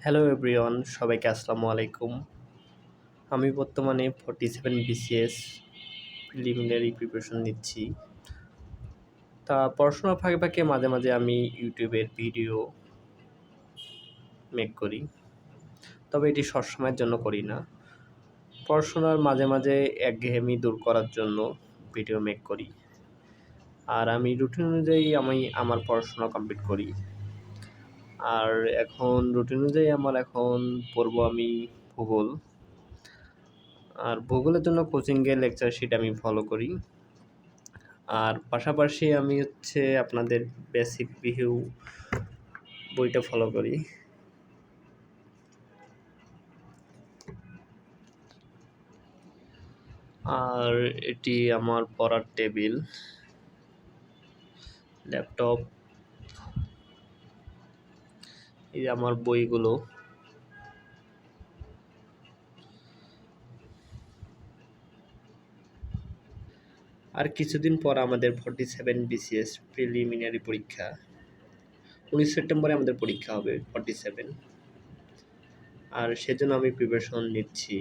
Hello everyone, সবাইকে আসসালামু আলাইকুম। আমি বর্তমানে 47 বিসিএস প্রিলিমিনারি প্রিপারেশন নিচ্ছি। পড়াশোনার ফাঁকে ফাঁকে মাঝে মাঝে আমি ইউটিউবের ভিডিও মেক করি, তবে এটি সবসময়ের জন্য করি না। পড়াশোনার মাঝে মাঝে একঘেয়েমি দূর করার জন্য ভিডিও মেক করি। আর আমি রুটিন অনুযায়ী আমার পড়াশোনা কমপ্লিট করি। আর এখন রুটিন অনুযায়ী এখন পড়বো আমি ভূগোল। আর ভূগোলের জন্য কোচিংয়ে লেকচার শিট আমি ফলো করি। আর পাশাপাশি আমি আপনাদের বেসিক ভিউ বইটা ফলো করি। আর এটি আমার পড়ার টেবিল, ল্যাপটপ, এই আমার বইগুলো। আর কিছুদিন পর আমাদের 47 বিসিএস প্রিলিমিনারি পরীক্ষা। 19 সেপ্টেম্বরে আমাদের পরীক্ষা হবে 47। আর সেজন্য আমি প্রিপারেশন নিচ্ছি।